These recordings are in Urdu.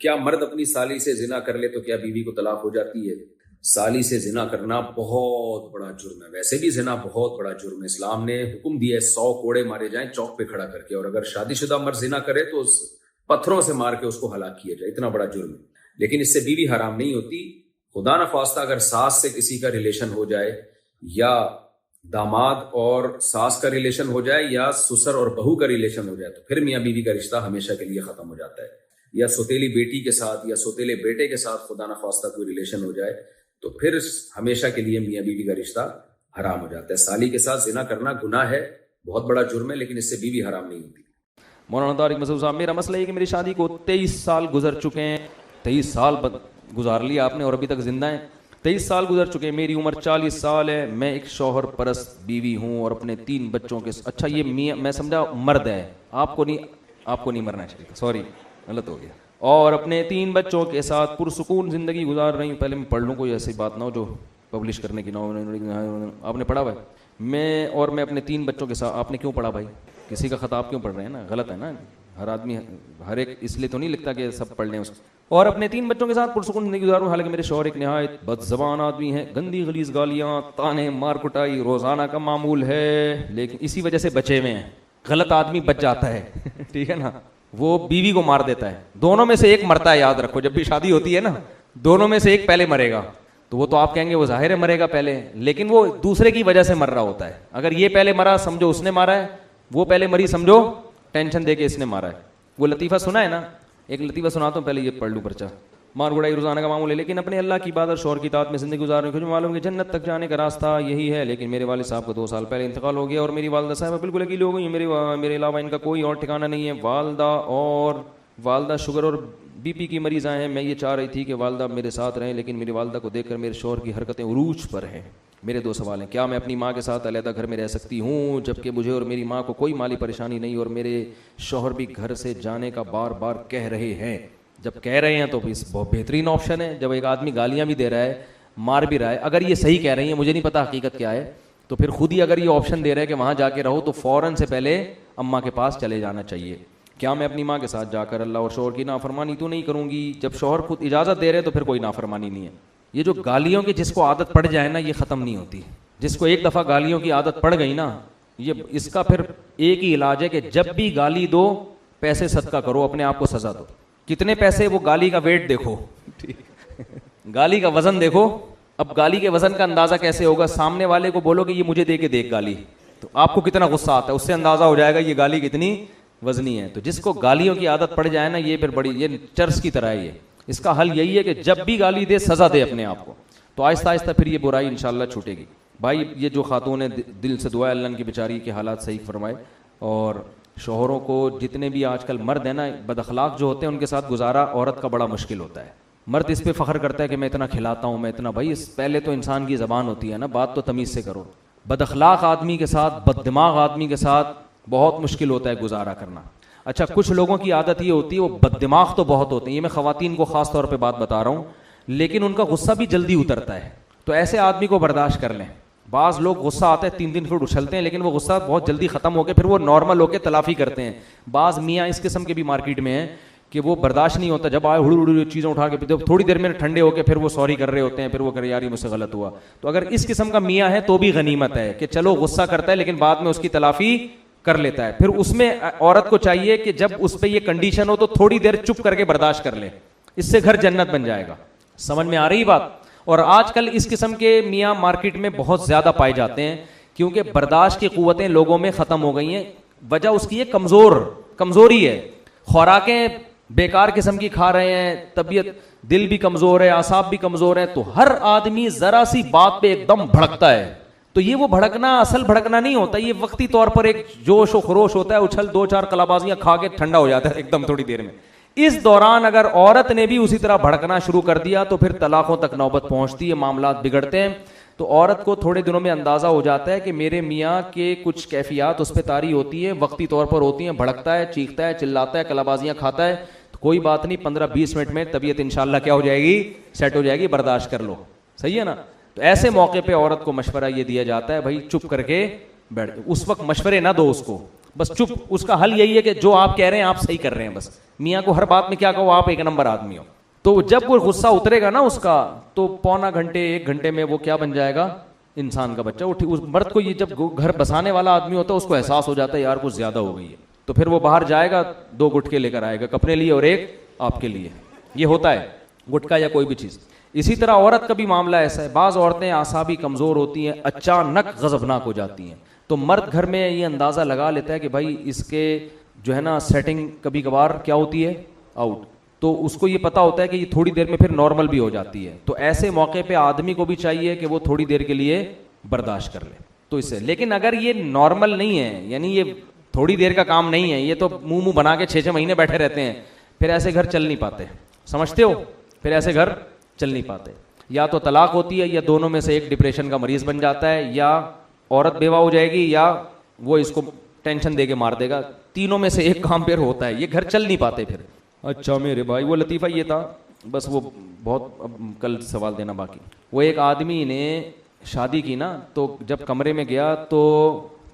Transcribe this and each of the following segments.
کیا مرد اپنی سالی سے زنا کر لے تو کیا بیوی کو طلاق ہو جاتی ہے؟ سالی سے زنا کرنا بہت بڑا جرم ہے. ویسے بھی زنا بہت بڑا جرم ہے. اسلام نے حکم دیا ہے 100 کوڑے مارے جائیں چوک پہ کھڑا کر کے, اور اگر شادی شدہ مرد زنا کرے تو پتھروں سے مار کے اس کو ہلاک کیا جائے. اتنا بڑا جرم ہے. لیکن اس سے بیوی حرام نہیں ہوتی. خدا نخواستہ اگر ساس سے کسی کا ریلیشن ہو جائے, یا داماد اور ساس کا ریلیشن ہو جائے, یا سسر اور بہو کا ریلیشن ہو جائے, تو پھر میاں بیوی کا رشتہ ہمیشہ کے لیے ختم ہو جاتا ہے. یا سوتیلی بیٹی کے ساتھ یا سوتیلے بیٹے کے ساتھ خدا نخواستہ کوئی ریلیشن ہو جائے تو پھر ہمیشہ کے لیے میاں بیوی کا رشتہ حرام ہو جاتا ہے. سالی کے ساتھ زنا کرنا گناہ ہے, بہت بڑا جرم ہے, لیکن اس سے بیوی حرام نہیں ہوتی. مولانا طارق مسعود صاحب, میرا مسئلہ یہ کہ میری شادی کو 23 سال گزر چکے ہیں. 23 سال گزار لیا آپ نے اور ابھی تک زندہ ہیں. 23 سال گزر چکے ہیں. میری عمر 40 سال ہے. میں ایک شوہر پرست بیوی ہوں اور اپنے 3 بچوں کے. اچھا یہ میاں میں سمجھا مرد ہے, آپ کو نہیں مرنا چاہیے, سوری غلط ہو گیا. اور اپنے 3 بچوں کے ساتھ پرسکون زندگی گزار رہی ہوں. پہلے میں پڑھ لوں, کوئی ایسی بات نہ ہو جو پبلش کرنے کی نہ ہو. آپ نے پڑھا بھائی, میں اپنے 3 بچوں کے ساتھ. آپ نے کیوں پڑھا بھائی؟ کسی کا خطاب کیوں پڑھ رہے ہیں نا, غلط ہے نا. ہر آدمی ہر ایک اس لیے تو نہیں لکھتا کہ سب پڑھ لیں اس کو. اور اپنے 3 بچوں کے ساتھ پرسکون زندگی گزار رہا ہوں. حالانکہ میرے شوہر ایک نہایت بد زبان آدمی ہیں. گندی غلیظ گالیاں, تانے, مار کٹائی روزانہ کا معمول ہے, لیکن اسی وجہ سے بچے ہوئے ہیں. غلط آدمی بچ جاتا ہے, ٹھیک ہے نا, وہ بیوی کو مار دیتا ہے. دونوں میں سے ایک مرتا ہے, یاد رکھو. جب بھی شادی ہوتی ہے نا, دونوں میں سے ایک پہلے مرے گا. تو وہ تو آپ کہیں گے وہ ظاہر ہے مرے گا پہلے, لیکن وہ دوسرے کی وجہ سے مر رہا ہوتا ہے. اگر یہ پہلے مرا سمجھو اس نے مارا ہے, وہ پہلے مری سمجھو ٹینشن دے کے اس نے مارا ہے. وہ لطیفہ سنا ہے نا, ایک لطیفہ سناتا ہوں, پہلے یہ پڑھ لوں پرچہ. مار گڑائی روزانہ کا معمول ہے, لیکن اپنے اللہ کی عبادت شوہر کی اطاعت میں زندگی گزار رہے ہیں. مجھے معلوم ہے کہ جنت تک جانے کا راستہ یہی ہے, لیکن میرے والد صاحب کا 2 سال پہلے انتقال ہو گیا اور میری والدہ صاحبہ بالکل اکیلی ہو گئی. میرے علاوہ ان کا کوئی اور ٹھکانہ نہیں ہے. والدہ شوگر اور BP کی مریض آئے ہیں. میں یہ چاہ رہی تھی کہ والدہ میرے ساتھ رہیں, لیکن میری والدہ کو دیکھ کر میرے شوہر کی حرکتیں عروج پر ہیں. میرے 2 سوال ہیں. کیا میں اپنی ماں کے ساتھ علیحدہ گھر میں رہ سکتی ہوں جبکہ مجھے اور میری ماں کو کوئی مالی پریشانی نہیں, اور میرے شوہر بھی گھر سے جانے کا بار بار کہہ رہے ہیں؟ جب کہہ رہے ہیں تو بہت بہترین آپشن ہے. جب ایک آدمی گالیاں بھی دے رہا ہے, مار بھی رہا ہے, اگر یہ صحیح کہہ رہی ہیں, مجھے نہیں پتا حقیقت کیا ہے, تو پھر خود ہی اگر یہ آپشن دے رہے ہیں کہ وہاں جا کے رہو, تو فوراً سے پہلے اماں کے پاس چلے جانا چاہیے. کیا میں اپنی ماں کے ساتھ جا کر اللہ اور شوہر کی نافرمانی تو نہیں کروں گی؟ جب شوہر خود اجازت دے رہے تو پھر کوئی نافرمانی نہیں ہے. یہ جو گالیوں کی جس کو عادت پڑ جائے نا, یہ ختم نہیں ہوتی. جس کو ایک دفعہ گالیوں کی عادت پڑ گئی نا, یہ اس کا پھر ایک ہی علاج ہے کہ جب بھی گالی دو پیسے صدقہ کرو, اپنے آپ کو سزا دو. کتنے پیسے, وہ گالی کا ویٹ دیکھو, گالی کا وزن دیکھو. اب گالی کے وزن کا اندازہ کیسے ہوگا؟ سامنے والے کو بولو کہ یہ مجھے دے کے دیکھ گالی, تو آپ کو کتنا غصہ آتا ہے, اس سے اندازہ ہو جائے گا یہ گالی کتنی وزنی ہے. تو جس کو گالیوں کی عادت پڑ جائے نا, یہ پھر بڑی, یہ چرس کی طرح ہے. یہ اس کا حل یہی ہے کہ جب بھی گالی دے سزا دے اپنے آپ کو, تو آہستہ آہستہ پھر یہ برائی انشاءاللہ چھوٹے گی. بھائی یہ جو خاتون ہے, دل سے دعا ہے اللہ ان کی بیچاری کے حالات صحیح فرمائے. اور شوہروں کو, جتنے بھی آج کل مرد ہیں نا بد اخلاق جو ہوتے ہیں, ان کے ساتھ گزارا عورت کا بڑا مشکل ہوتا ہے. مرد اس پہ فخر کرتا ہے کہ میں اتنا کھلاتا ہوں, میں اتنا. بھائی پہلے تو انسان کی زبان ہوتی ہے نا, بات تو تمیز سے کرو. بد اخلاق آدمی کے ساتھ, بد دماغ آدمی کے ساتھ بہت مشکل ہوتا ہے گزارا کرنا. اچھا کچھ لوگوں کی عادت یہ ہوتی ہے, وہ بد دماغ تو بہت ہوتے ہیں, یہ میں خواتین کو خاص طور پہ بات بتا رہا ہوں, لیکن ان کا غصہ بھی جلدی اترتا ہے. تو ایسے آدمی کو برداشت کر لیں. بعض لوگ غصہ آتا ہے 3 دن پھر اچھلتے ہیں, لیکن وہ غصہ بہت جلدی ختم ہو کے پھر وہ نارمل ہو کے تلافی کرتے ہیں. بعض میاں اس قسم کے بھی مارکیٹ میں ہیں کہ وہ برداشت نہیں ہوتا, جب آئے ہڑ چیزیں اٹھا کے تھوڑی دیر میں ٹھنڈے ہو کے پھر وہ سوری کر رہے ہوتے ہیں, پھر وہ کرے یار یہ مجھ سے غلط ہوا. تو اگر اس قسم کا میاں ہے تو بھی غنیمت ہے کہ چلو غصہ کرتا ہے لیکن بعد میں اس کی تلافی کر لیتا ہے. پھر اس میں عورت کو چاہیے کہ جب اس پہ یہ کنڈیشن ہو تو تھوڑی دیر چپ کر کے برداشت کر لے, اس سے گھر جنت بن جائے گا. سمجھ میں آ رہی بات؟ اور آج کل اس قسم کے میاں مارکیٹ میں بہت زیادہ پائے جاتے ہیں, کیونکہ برداشت کی قوتیں لوگوں میں ختم ہو گئی ہیں. وجہ اس کی کمزوری ہے. خوراکیں بیکار قسم کی کھا رہے ہیں, طبیعت, دل بھی کمزور ہے, اعصاب بھی کمزور ہیں. تو ہر آدمی ذرا سی بات پہ ایک دم بھڑکتا ہے. تو یہ وہ بھڑکنا اصل بھڑکنا نہیں ہوتا, یہ وقتی طور پر ایک جوش و خروش ہوتا ہے, اچھل 2-4 کلابازیاں کھا کے ٹھنڈا ہو جاتا ہے ایک دم تھوڑی دیر میں. اس دوران اگر عورت نے بھی اسی طرح بھڑکنا شروع کر دیا تو پھر طلاقوں تک نوبت پہنچتی ہے, معاملات بگڑتے ہیں. تو عورت کو تھوڑے دنوں میں اندازہ ہو جاتا ہے کہ میرے میاں کے کچھ کیفیات اس پہ طاری ہوتی ہیں, وقتی طور پر ہوتی ہیں, بھڑکتا ہے, چیختا ہے, چلاتا ہے, کلابازیاں کھاتا ہے. تو کوئی بات نہیں, 15-20 منٹ میں طبیعت انشاءاللہ کیا ہو جائے گی, سیٹ ہو جائے گی, برداشت کر لو. صحیح ہے نا؟ تو ایسے موقع پہ عورت کو مشورہ یہ دیا جاتا ہے, بھائی چپ کر کے بیٹھ. اس وقت مشورے نہ دو اس کو, بس چپ. اس کا حل یہی ہے کہ جو آپ کہہ رہے ہیں آپ صحیح کر رہے ہیں, بس میاں کو ہر بات میں کیا کہو, آپ ایک نمبر آدمی ہو. تو جب وہ غصہ اترے گا نا اس کا, تو پونا گھنٹے 1 گھنٹے میں وہ کیا بن جائے گا, انسان کا بچہ. اس مرد کو یہ جب گھر بسانے والا آدمی ہوتا ہے اس کو احساس ہو جاتا ہے یار کچھ زیادہ ہو گئی ہے, تو پھر وہ باہر جائے گا 2 گٹکے لے کر آئے گا, اپنے لیے اور ایک آپ کے لیے. یہ ہوتا ہے گٹکا یا کوئی بھی چیز. اسی طرح عورت کا بھی معاملہ ایسا ہے. بعض عورتیں اعصابی کمزور ہوتی ہیں, اچانک غضبناک ہو جاتی ہیں, تو مرد گھر میں یہ اندازہ لگا لیتا ہے کہ بھائی اس کے جو ہے نا سیٹنگ کبھی کبھار کیا ہوتی ہے, آؤٹ. تو اس کو یہ پتا ہوتا ہے کہ یہ تھوڑی دیر میں پھر نارمل بھی ہو جاتی ہے. تو ایسے موقع پہ آدمی کو بھی چاہیے کہ وہ تھوڑی دیر کے لیے برداشت کر لے. تو اس سے, لیکن اگر یہ نارمل نہیں ہے, یعنی یہ تھوڑی دیر کا کام نہیں ہے, یہ تو منہ بنا کے 6 مہینے بیٹھے رہتے ہیں, پھر ایسے گھر چل نہیں پاتے. سمجھتے ہو, پھر ایسے گھر چل نہیں پاتے. یا تو طلاق ہوتی ہے, یا دونوں میں سے ایک ڈپریشن کا مریض بن جاتا ہے, یا عورت بیوہ ہو جائے گی, یا وہ اس کو ٹینشن دے کے مار دے گا. تینوں میں سے ایک کام پھر ہوتا ہے, یہ گھر چل نہیں پاتے پھر. اچھا میرے بھائی, وہ لطیفہ یہ تھا بس, وہ بہت, اب کل سوال دینا باقی. وہ ایک آدمی نے شادی کی نا, تو جب کمرے میں گیا تو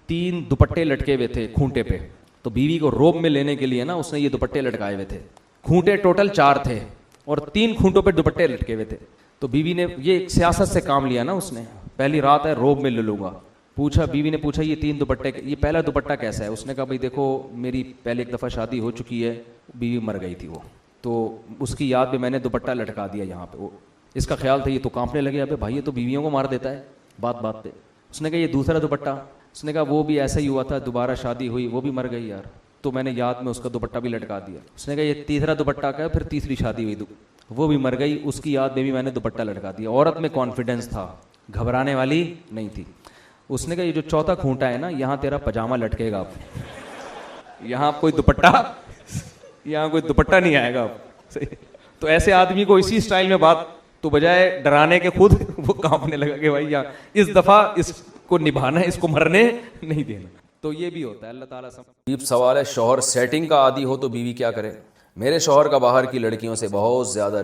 3 دوپٹے لٹکے ہوئے تھے کھونٹے پہ. تو بیوی کو روب میں لینے کے لیے نا اس نے یہ دوپٹے لٹکائے ہوئے تھے. کھونٹے ٹوٹل 4 تھے اور 3 کھونٹوں پہ دوپٹے لٹکے ہوئے تھے. تو بیوی نے یہ سیاست سے کام لیا نا, اس نے پہلی رات ہے روب میں لے لوں گا. پوچھا, بیوی نے پوچھا یہ 3 دوپٹے, یہ پہلا دوپٹہ کیسا ہے؟ اس نے کہا بھائی دیکھو میری پہلے ایک دفعہ شادی ہو چکی ہے, بیوی مر گئی تھی وہ, تو اس کی یاد میں میں نے دوپٹہ لٹکا دیا یہاں پہ. وہ اس کا خیال تھا, یہ تو کانپنے لگے, ابے بھائی یہ تو بیویوں کو مار دیتا ہے بات بات پہ. اس نے کہا یہ دوسرا دوپٹہ, اس نے کہا وہ بھی ایسا ہی ہوا تھا, دوبارہ شادی ہوئی, وہ بھی مر گئی یار, تو میں نے یاد میں اس کا دوپٹہ بھی لٹکا دیا. اس نے کہا یہ تیسرا دوپٹہ کا ہے, پھر تیسری شادی ہوئی, وہ بھی مر گئی, اس کی یاد میں بھی میں نے دوپٹہ لٹکا دیا. عورت میں کانفیڈنس تھا, گھبرانے والی نہیں تھی. اس نے کہا یہ جو چوتھا کھونٹا ہے نا, یہاں تیرا پاجامہ لٹکے گا, یہاں کوئی دوپٹہ, یہاں کوئی دوپٹہ نہیں آئے گا. تو ایسے آدمی کو اسی سٹائل میں بات, تو بجائے ڈرانے کے خود وہ کانپنے لگا کہ بھائی یار اس دفعہ اس کو نبھانا ہے, اس کو مرنے نہیں دینا. تو یہ بھی ہوتا ہے. اللہ تعالیٰ عجیب سوال ہے, شوہر سیٹنگ کا عادی ہو تو بیوی کیا کرے؟ میرے شوہر کا باہر کی لڑکیوں سے بہت زیادہ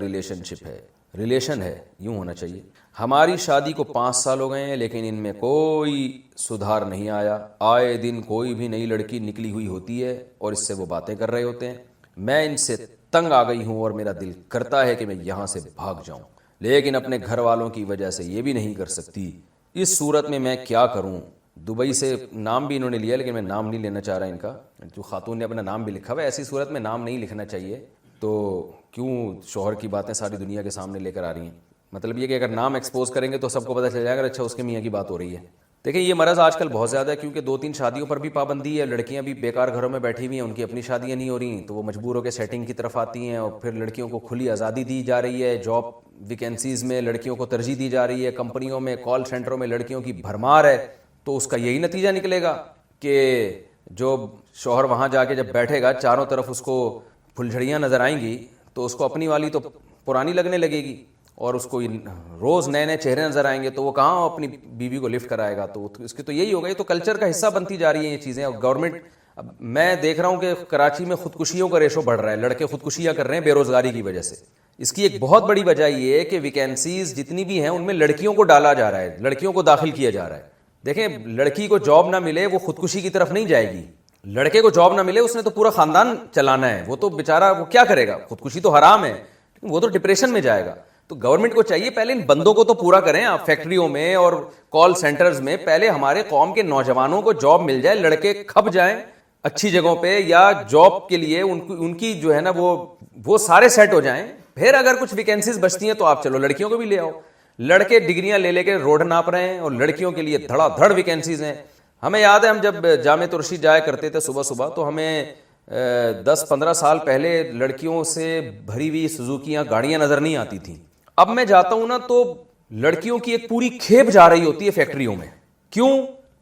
ریلیشن ہے, یوں ہونا چاہیے. ہماری شادی کو 5 سال ہو گئے ہیں, لیکن ان میں کوئی سدھار نہیں آیا. آئے دن کوئی بھی نئی لڑکی نکلی ہوئی ہوتی ہے اور اس سے وہ باتیں کر رہے ہوتے ہیں. میں ان سے تنگ آ گئی ہوں اور میرا دل کرتا ہے کہ میں یہاں سے بھاگ جاؤں, لیکن اپنے گھر والوں کی وجہ سے یہ بھی نہیں کر سکتی. اس صورت میں کیا کروں؟ دبئی سے نام بھی انہوں نے لیا, لیکن میں نام نہیں لینا چاہ رہا ان کا. جو خاتون نے اپنا نام بھی لکھا ہوا ہے, ایسی صورت میں نام نہیں لکھنا چاہیے. تو کیوں شوہر کی باتیں ساری دنیا کے سامنے لے کر آ رہی ہیں؟ مطلب یہ کہ اگر نام ایکسپوز کریں گے تو سب کو پتہ چل جائے گا اچھا اس کے میاں کی بات ہو رہی ہے. دیکھیں یہ مرض آج کل بہت زیادہ ہے, کیونکہ 2-3 شادیوں پر بھی پابندی ہے. لڑکیاں بھی بیکار گھروں میں بیٹھی ہوئی ہیں, ان کی اپنی شادیاں نہیں ہو رہی, تو وہ مجبور ہو کے سیٹنگ کی طرف آتی ہیں. اور پھر لڑکیوں کو کھلی آزادی دی جا رہی ہے, جاب ویکینسیز میں لڑکیوں کو ترجیح دی جا رہی ہے, کمپنیوں میں کال سینٹروں میں لڑکیوں کی بھرمار ہے. تو اس کا یہی نتیجہ نکلے گا کہ جو شوہر وہاں جا کے جب بیٹھے گا, چاروں طرف اس کو پھلجھڑیاں نظر آئیں گی, تو اس کو اپنی والی تو پرانی لگنے لگے گی, اور اس کو روز نئے چہرے نظر آئیں گے, تو وہ کہاں اپنی بیوی کو لفٹ کرائے گا. تو اس کی تو یہی ہوگا. یہ تو کلچر کا حصہ بنتی جا رہی ہیں یہ چیزیں. اور گورنمنٹ, میں دیکھ رہا ہوں کہ کراچی میں خودکشیوں کا ریشو بڑھ رہا ہے, لڑکے خودکشیاں کر رہے ہیں بے روزگاری کی وجہ سے. اس کی ایک بہت بڑی وجہ یہ ہے کہ ویکینسیز جتنی بھی ہیں ان میں لڑکیوں کو ڈالا جا رہا ہے, لڑکیوں کو داخل کیا جا رہا ہے. دیکھیں لڑکی کو جاب نہ ملے وہ خودکشی کی طرف نہیں جائے گی, لڑکے کو جاب نہ ملے اس نے تو پورا خاندان چلانا ہے, وہ تو بیچارہ وہ کیا کرے گا؟ خودکشی تو حرام ہے, وہ تو ڈپریشن میں جائے گا. تو گورنمنٹ کو چاہیے پہلے ان بندوں کو تو پورا کریں. آپ فیکٹریوں میں اور کال سینٹرز میں پہلے ہمارے قوم کے نوجوانوں کو جاب مل جائے, لڑکے کھپ جائیں اچھی جگہوں پہ, یا جاب کے لیے ان کی جو ہے نا وہ سارے سیٹ ہو جائیں. پھر اگر کچھ ویکینسیز بچتی ہیں تو آپ چلو لڑکیوں کو بھی لے آؤ. لڑکے ڈگریاں لے کے روڈ ناپ رہے ہیں, اور لڑکیوں کے لیے دھڑا دھڑ ویکینسیز ہیں. ہمیں یاد ہے ہم جب جامع ترشید جایا کرتے تھے صبح صبح, تو ہمیں 10-15 سال پہلے لڑکیوں سے بھری ہوئی سزوکیاں گاڑیاں نظر نہیں آتی تھیں. اب میں جاتا ہوں نا تو لڑکیوں کی ایک پوری کھیپ جا رہی ہوتی ہے فیکٹریوں میں. کیوں؟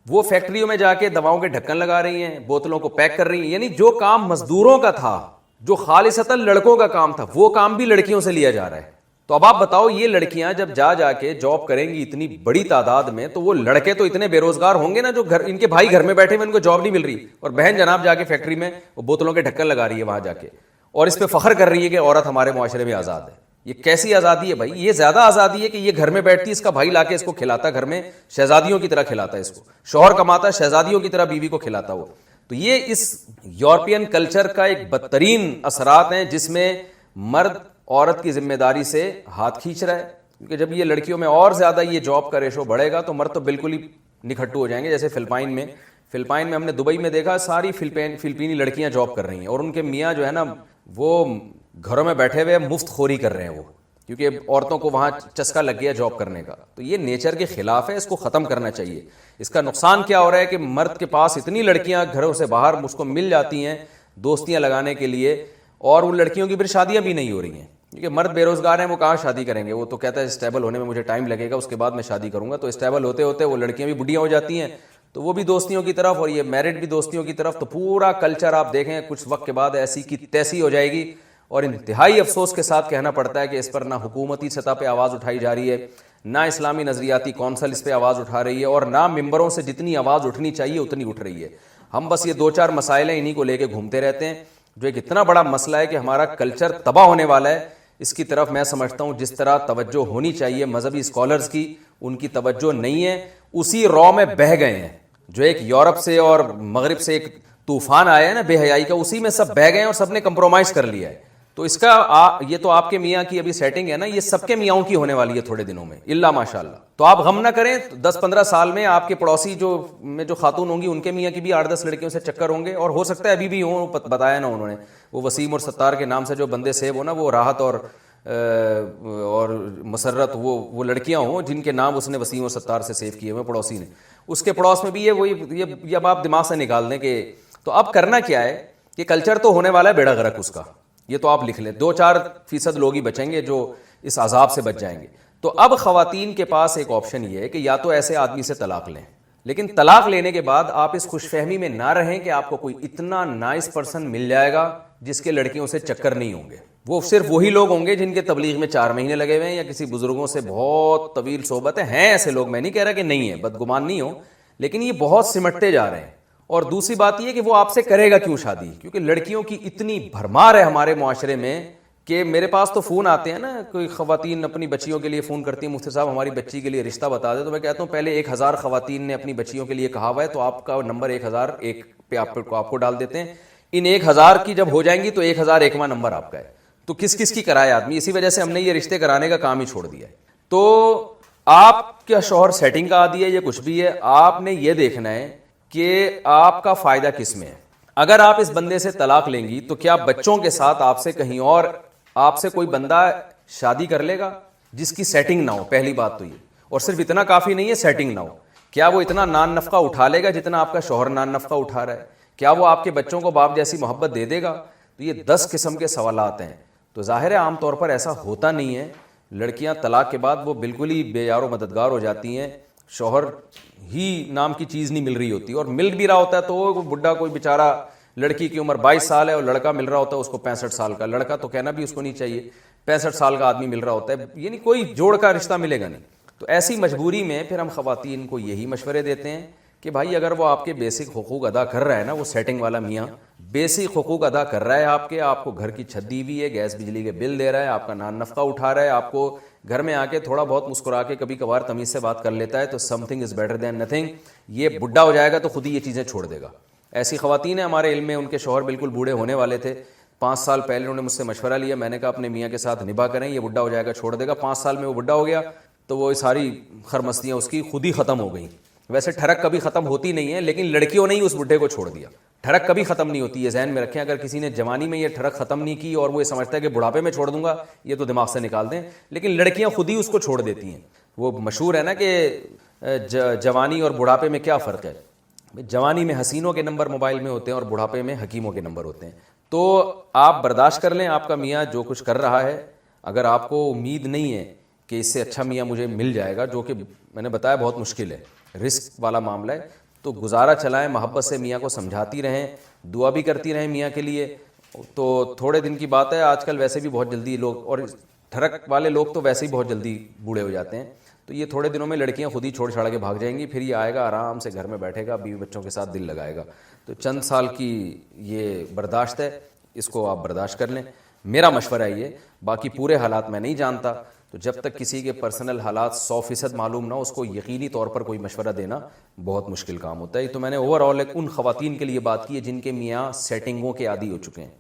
وہ فیکٹریوں میں جا کے دواؤں کے ڈھکن لگا رہی ہیں, بوتلوں کو پیک کر رہی ہیں. یعنی جو کام مزدوروں کا تھا, جو خالصتاً لڑکوں کا کام تھا, وہ کام بھی لڑکیوں سے لیا جا رہا ہے. تو اب آپ بتاؤ یہ لڑکیاں جب جا کے جاب کریں گی اتنی بڑی تعداد میں, تو وہ لڑکے تو اتنے بے روزگار ہوں گے نا, جو ان کے بھائی گھر میں بیٹھے ہوئے ان کو جاب نہیں مل رہی, اور بہن جناب جا کے فیکٹری میں وہ بوتلوں کے ڈھکن لگا رہی ہے وہاں جا کے, اور اس پہ فخر کر رہی ہے کہ عورت ہمارے معاشرے میں آزاد ہے. یہ کیسی آزادی ہے بھائی؟ یہ زیادہ آزادی ہے کہ یہ گھر میں بیٹھتی, اس کا بھائی لا کے اس کو کھلاتا, گھر میں شہزادیوں کی طرح کھلاتا ہے اس کو, شوہر کماتا ہے شہزادیوں کی طرح بیوی کو کھلاتا. وہ تو یہ اس یورپین کلچر کا ایک بدترین اثرات ہیں جس میں مرد عورت کی ذمہ داری سے ہاتھ کھینچ رہا ہے. کیونکہ جب یہ لڑکیوں میں اور زیادہ یہ جاب کا ریشو بڑھے گا تو مرد تو بالکل ہی نکھٹو ہو جائیں گے. جیسے فلپائن میں ہم نے دبئی میں دیکھا ساری فلپینی لڑکیاں جاب کر رہی ہیں اور ان کے میاں جو ہے نا وہ گھروں میں بیٹھے ہوئے مفت خوری کر رہے ہیں وہ, کیونکہ عورتوں کو وہاں چسکا لگ گیا جاب کرنے کا. تو یہ نیچر کے خلاف ہے, اس کو ختم کرنا چاہیے. اس کا نقصان کیا ہو رہا ہے کہ مرد کے پاس اتنی لڑکیاں گھروں سے باہر اس کو مل جاتی ہیں دوستیاں لگانے کے لیے, اور ان لڑکیوں کی پھر شادیاں بھی نہیں ہو رہی ہیں کیونکہ مرد بے روزگار ہیں, وہ کہاں شادی کریں گے. وہ تو کہتا ہے اسٹیبل ہونے میں مجھے ٹائم لگے گا, اس کے بعد میں شادی کروں گا. تو اسٹیبل ہوتے ہوتے وہ لڑکیاں بھی بڈھیاں ہو جاتی ہیں, تو وہ بھی دوستیوں کی طرف اور یہ میرڈ بھی دوستیوں کی طرف. تو پورا کلچر آپ دیکھیں کچھ وقت کے بعد ایسی کی تیسی ہو جائے گی. اور انتہائی افسوس کے ساتھ کہنا پڑتا ہے کہ اس پر نہ حکومتی سطح پہ آواز اٹھائی جا رہی ہے, نہ اسلامی نظریاتی کونسل اس پہ آواز اٹھا رہی ہے, اور نہ ممبروں سے جتنی آواز اٹھنی چاہیے اتنی اٹھ رہی ہے. ہم بس یہ 2-4 مسائل ہیں انہی کو لے کے گھومتے رہتے ہیں, جو ایک اتنا بڑا مسئلہ ہے کہ ہمارا کلچر تباہ ہونے والا ہے. اس کی طرف میں سمجھتا ہوں جس طرح توجہ ہونی چاہیے مذہبی اسکالرز کی, ان کی توجہ نہیں ہے. اسی رو میں بہہ گئے ہیں جو ایک یورپ سے اور مغرب سے ایک طوفان آیا ہے نا بے حیائی کا, اسی میں سب بہہ گئے ہیں اور سب نے کمپرومائز کر لیا ہے. تو اس کا یہ تو آپ کے میاں کی ابھی سیٹنگ ہے نا, یہ سب کے میاں کی ہونے والی ہے تھوڑے دنوں میں اللہ ماشاء اللہ. تو آپ غم نہ کریں, 10-15 سال میں آپ کے پڑوسی جو خاتون ہوں گی ان کے میاں کی بھی 8-10 لڑکیوں سے چکر ہوں گے, اور ہو سکتا ہے ابھی بھی ہوں. بتایا نا انہوں نے, وہ وسیم اور ستار کے نام سے جو بندے سیو ہو نا, وہ راحت اور مسرت وہ لڑکیاں ہوں جن کے نام اس نے وسیم اور ستار سے سیو کیے ہوئے پڑوسی نے. اس کے پڑوس میں بھی یہ اب آپ دماغ سے نکال دیں کہ تو اب کرنا کیا ہے کہ کلچر تو ہونے والا ہے بیڑا غرق اس کا, یہ تو آپ لکھ لیں. 2-4% لوگ ہی بچیں گے جو اس عذاب سے بچ جائیں گے. تو اب خواتین کے پاس ایک آپشن یہ ہے کہ یا تو ایسے آدمی سے طلاق لیں, لیکن طلاق لینے کے بعد آپ اس خوش فہمی میں نہ رہیں کہ آپ کو کوئی اتنا نائس پرسن مل جائے گا جس کے لڑکیوں سے چکر نہیں ہوں گے. وہ صرف وہی لوگ ہوں گے جن کے تبلیغ میں 4 مہینے لگے ہوئے ہیں یا کسی بزرگوں سے بہت طویل صحبت ہیں ایسے لوگ. میں نہیں کہہ رہا کہ نہیں ہے, بدگمان نہیں ہو, لیکن یہ بہت سمٹتے جا رہے ہیں. اور دوسری بات یہ کہ وہ آپ سے کرے گا کیوں شادی, کیونکہ لڑکیوں کی اتنی بھرمار ہے ہمارے معاشرے میں کہ میرے پاس تو فون آتے ہیں نا, کوئی خواتین اپنی بچیوں کے لیے فون کرتی ہیں, مفتی صاحب ہماری بچی کے لیے رشتہ بتا دیں. تو میں کہتا ہوں پہلے 1000 خواتین نے اپنی بچیوں کے لیے کہا ہوا ہے, تو آپ کا نمبر 1001 پہ آپ کو ڈال دیتے ہیں. ان 1000 کی جب ہو جائیں گی تو 1001واں نمبر آپ کا ہے. تو کس کی کرائے آدمی, اسی وجہ سے ہم نے یہ رشتے کرانے کا کام ہی چھوڑ دیا ہے. تو آپ کا شوہر سیٹنگ کا عادی ہے یا کچھ بھی ہے, آپ نے یہ دیکھنا ہے کہ آپ کا فائدہ کس میں ہے. اگر آپ اس بندے سے طلاق لیں گی تو کیا بچوں کے ساتھ آپ سے کہیں اور آپ سے کوئی بندہ شادی کر لے گا جس کی سیٹنگ نہ ہو؟ پہلی بات تو یہ, اور صرف اتنا کافی نہیں ہے سیٹنگ نہ ہو, کیا وہ اتنا نان نفقہ اٹھا لے گا جتنا آپ کا شوہر نان نفقہ اٹھا رہا ہے؟ کیا وہ آپ کے بچوں کو باپ جیسی محبت دے دے گا؟ تو یہ 10 قسم کے سوالات ہیں. تو ظاہر ہے عام طور پر ایسا ہوتا نہیں ہے. لڑکیاں طلاق کے بعد وہ بالکل ہی بے یار و مددگار ہو جاتی ہیں, شوہر ہی نام کی چیز نہیں مل رہی ہوتی, اور مل بھی رہا ہوتا ہے تو وہ بڈھا کوئی بیچارہ, لڑکی کی عمر 22 سال ہے اور لڑکا مل رہا ہوتا ہے اس کو 65 سال کا. لڑکا تو کہنا بھی اس کو نہیں چاہیے, 65 سال کا آدمی مل رہا ہوتا ہے, یعنی کوئی جوڑ کا رشتہ ملے گا نہیں. تو ایسی مجبوری میں پھر ہم خواتین کو یہی مشورے دیتے ہیں کہ بھائی اگر وہ آپ کے بیسک حقوق ادا کر رہا ہے نا, وہ سیٹنگ والا میاں بیسک حقوق ادا کر رہا ہے آپ کو گھر کی چھت دی ہوئی ہے, گیس بجلی کے بل دے رہا ہے, آپ کا نان نفقہ اٹھا رہا ہے, آپ کو گھر میں آ کے تھوڑا بہت مسکرا کے کبھی کبھار تمیز سے بات کر لیتا ہے, تو some thing is better than nothing. یہ بڈھا ہو جائے گا تو خود ہی یہ چیزیں چھوڑ دے گا. ایسی خواتین ہیں ہمارے علم میں, ان کے شوہر بالکل بوڑھے ہونے والے تھے, 5 سال پہلے انہوں نے مجھ سے مشورہ لیا, میں نے کہا اپنے میاں کے ساتھ نباہ کریں, یہ بڈھا ہو جائے گا چھوڑ دے گا. 5 سال میں وہ بڈھا ہو گیا تو وہ ساری خرمستیاں اس کی خود ہی ختم ہو گئیں. ویسے ٹھڑک کبھی ختم ہوتی نہیں ہے, لیکن لڑکیوں نے ہی اس بڈھے کو چھوڑ دیا. ٹھڑک کبھی ختم نہیں ہوتی, یہ ذہن میں رکھیں. اگر کسی نے جوانی میں یہ ٹھڑک ختم نہیں کی اور وہ یہ سمجھتا ہے کہ بڑھاپے میں چھوڑ دوں گا, یہ تو دماغ سے نکال دیں. لیکن لڑکیاں خود ہی اس کو چھوڑ دیتی ہیں. وہ مشہور ہے نا کہ جوانی اور بڑھاپے میں کیا فرق ہے. جوانی میں حسینوں کے نمبر موبائل میں ہوتے ہیں اور بڑھاپے میں حکیموں کے نمبر ہوتے ہیں. تو آپ برداشت کر لیں, آپ کا میاں جو کچھ کر رہا ہے, اگر آپ کو امید نہیں ہے کہ اس سے اچھا میاں مجھے مل جائے گا, جو کہ میں نے بتایا بہت مشکل ہے, رسک والا معاملہ ہے, تو گزارا چلائیں, محبت سے میاں کو سمجھاتی رہیں, دعا بھی کرتی رہیں میاں کے لیے. تو تھوڑے دن کی بات ہے, آج کل ویسے بھی بہت جلدی لوگ, اور ٹھڑک والے لوگ تو ویسے ہی بہت جلدی بوڑھے ہو جاتے ہیں. تو یہ تھوڑے دنوں میں لڑکیاں خود ہی چھوڑ چھاڑ کے بھاگ جائیں گی, پھر یہ آئے گا آرام سے گھر میں بیٹھے گا, بیوی بچوں کے ساتھ دل لگائے گا. تو چند سال کی یہ برداشت ہے, اس کو آپ برداشت کر لیں, میرا مشورہ ہے یہ. باقی پورے حالات میں نہیں جانتا, تو جب تک کسی کے پرسنل حالات 100% معلوم نہ ہو اس کو یقینی طور پر کوئی مشورہ دینا بہت مشکل کام ہوتا ہے. تو میں نے اوور آل ان خواتین کے لیے بات کی ہے جن کے میاں سیٹنگوں کے عادی ہو چکے ہیں.